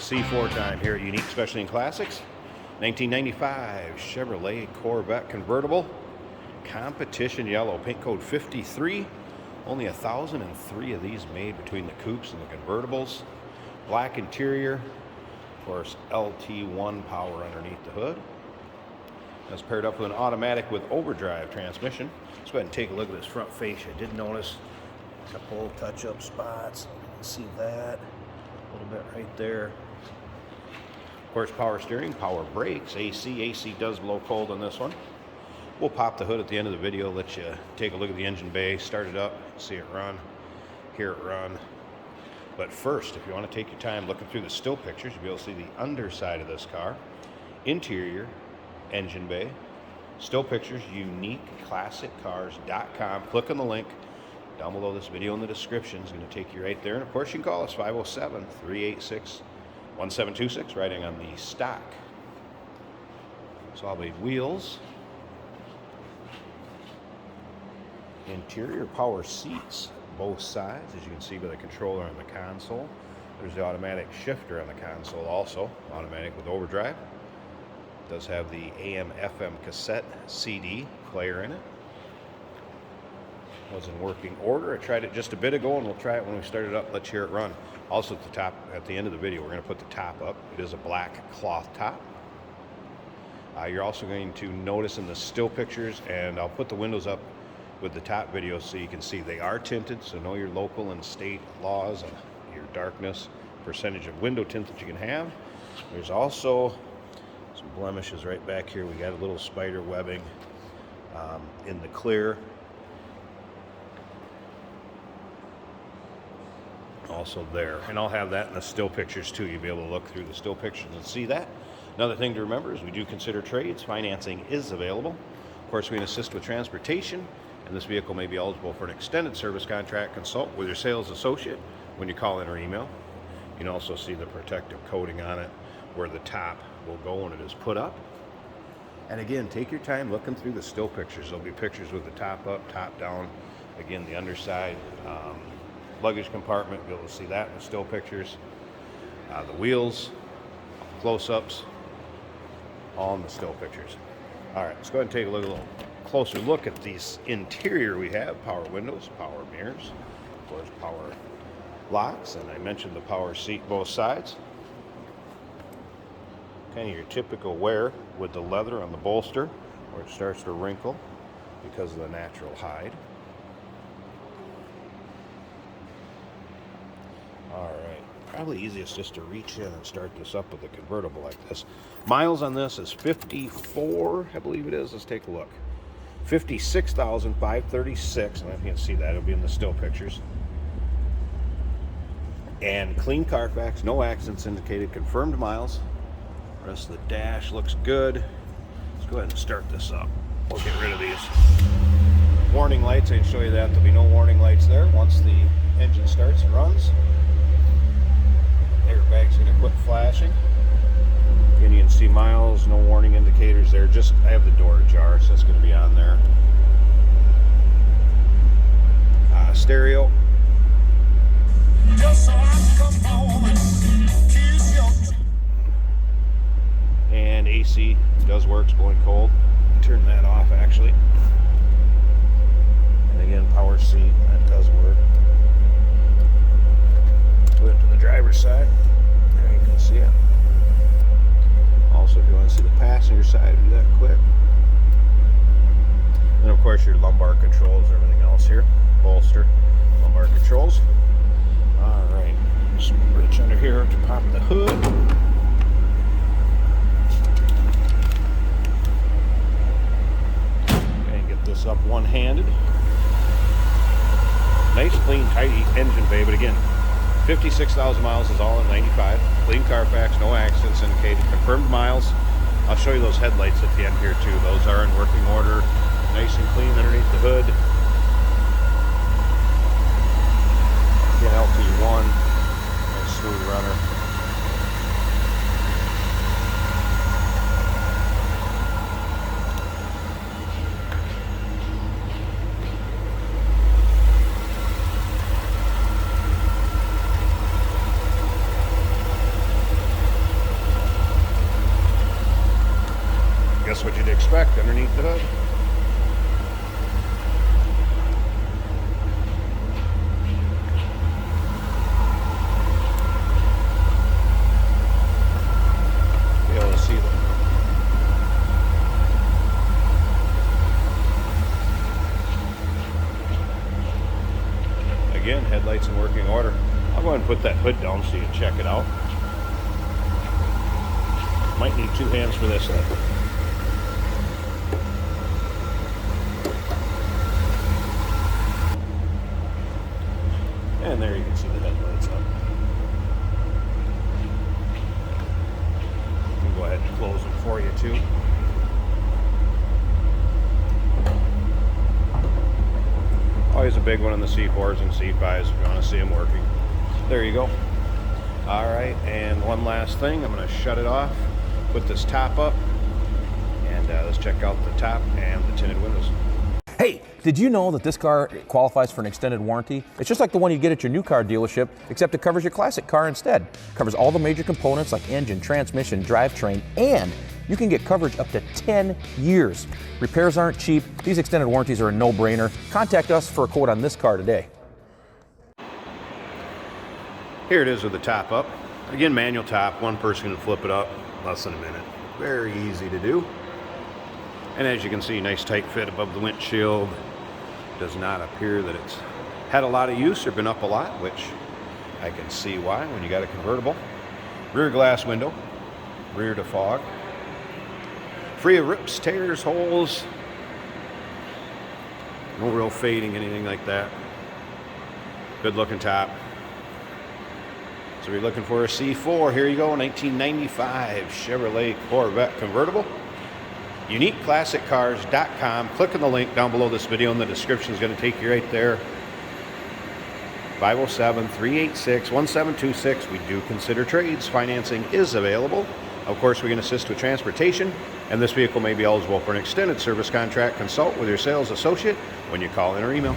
C4 time here at Unique Specialty and Classics. 1995 Chevrolet Corvette convertible, competition yellow, paint code 53. Only 1,003 of these made between the coupes and the convertibles. Black interior, of course LT1 power underneath the hood. That's paired up with an automatic with overdrive transmission. Let's go ahead and take a look at this front fascia. I did notice a couple touch-up spots. You can see that a little bit right there. Of course, power steering, power brakes, AC. AC does blow cold on this one. We'll pop the hood at the end of the video, let you take a look at the engine bay, start it up, see it run, hear it run. But first, if you want to take your time looking through the still pictures, you'll be able to see the underside of this car, interior, engine bay, still pictures, uniqueclassiccars.com. Click on the link down below this video in the description. It's going to take you right there. And of course, you can call us 507-386-1726, riding on the stock saw blade wheels. Interior power seats, both sides, as you can see by the controller on the console. There's the automatic shifter on the console also, automatic with overdrive. It does have the AM/FM cassette CD player in it. Was in working order. I tried it just a bit ago, and we'll try it when we start it up. Let's hear it run. Also at the top, at the end of the video, we're going to put the top up. It is a black cloth top. You're also going to notice in the still pictures, and I'll put the windows up with the top video so you can see they are tinted, so know your local and state laws and your darkness, percentage of window tint that you can have. There's also some blemishes right back here. We got a little spider webbing in the clear. Also there, and I'll have that in the still pictures too. You'll be able to look through the still pictures and see that. Another thing to remember is we do consider trades. Financing is available. Of course, we can assist with transportation, and this vehicle may be eligible for an extended service contract. Consult with your sales associate when you call in or email. You can also see the protective coating on it where the top will go when it is put up. And again, take your time looking through the still pictures. There'll be pictures with the top up, top down. Again, the underside, luggage compartment, you'll be able to see that in the still pictures. The wheels, close-ups, all in the still pictures. All right, let's go ahead and take a little closer look at these interior we have. Power windows, power mirrors, of course, power locks, and I mentioned the power seat both sides. Kind of your typical wear with the leather on the bolster where it starts to wrinkle because of the natural hide. All right, probably easiest just to reach in and start this up with a convertible like this. Miles on this is 54, I believe it is. Let's take a look. 56,536, and if you can see that, it'll be in the still pictures. And clean Carfax, no accidents indicated, confirmed miles. The rest of the dash looks good. Let's go ahead and start this up. We'll get rid of these warning lights. I can show you that. There'll be no warning lights there once the engine starts and runs. Airbag's going to quit flashing. Again, you can see miles, no warning indicators there. Just, I have the door ajar, so that's going to be on there. Stereo. And AC does work, it's blowing cold. Turn that off actually. And again, power seat, that does work. Put it to the driver's side. There you can see it. Also, if you want to see the passenger side, do that quick. And of course, your lumbar controls, everything else here. Bolster, lumbar controls. All right, just reach under here to pop the hood. And get this up one-handed. Nice, clean, tidy engine bay, but again, 56,000 miles is all in 95. Clean Carfax, no accidents indicated, confirmed miles. I'll show you those headlights at the end here too. Those are in working order, nice and clean underneath the hood. Again, LT1, nice smooth runner. expect underneath the hood. Be able to see them. Again, headlights in working order. I'll go ahead and put that hood down so you can check it out. Might need two hands for this though. And there you can see the headlights up. I can go ahead and close them for you too. Always a big one on the C4s and C5s if you want to see them working. There you go. All right, and one last thing. I'm going to shut it off, put this top up, and let's check out the top and the tinted windows. Hey, did you know that this car qualifies for an extended warranty? It's just like the one you get at your new car dealership, except it covers your classic car instead. It covers all the major components like engine, transmission, drivetrain, and you can get coverage up to 10 years. Repairs aren't cheap. These extended warranties are a no-brainer. Contact us for a quote on this car today. Here it is with the top up. Again, manual top. One person can flip it up in less than a minute. Very easy to do. And as you can see, nice tight fit above the windshield. Does not appear that it's had a lot of use or been up a lot, which I can see why when you got a convertible. Rear glass window, rear defog. Free of rips, tears, holes. No real fading, anything like that. Good looking top. So if you're looking for a C4, here you go, 1995 Chevrolet Corvette convertible. UniqueClassicCars.com. Click on the link down below this video in the description. Is going to take you right there. 507-386-1726. We do consider trades. Financing is available. Of course, we can assist with transportation, and this vehicle may be eligible for an extended service contract. Consult with your sales associate when you call in or email.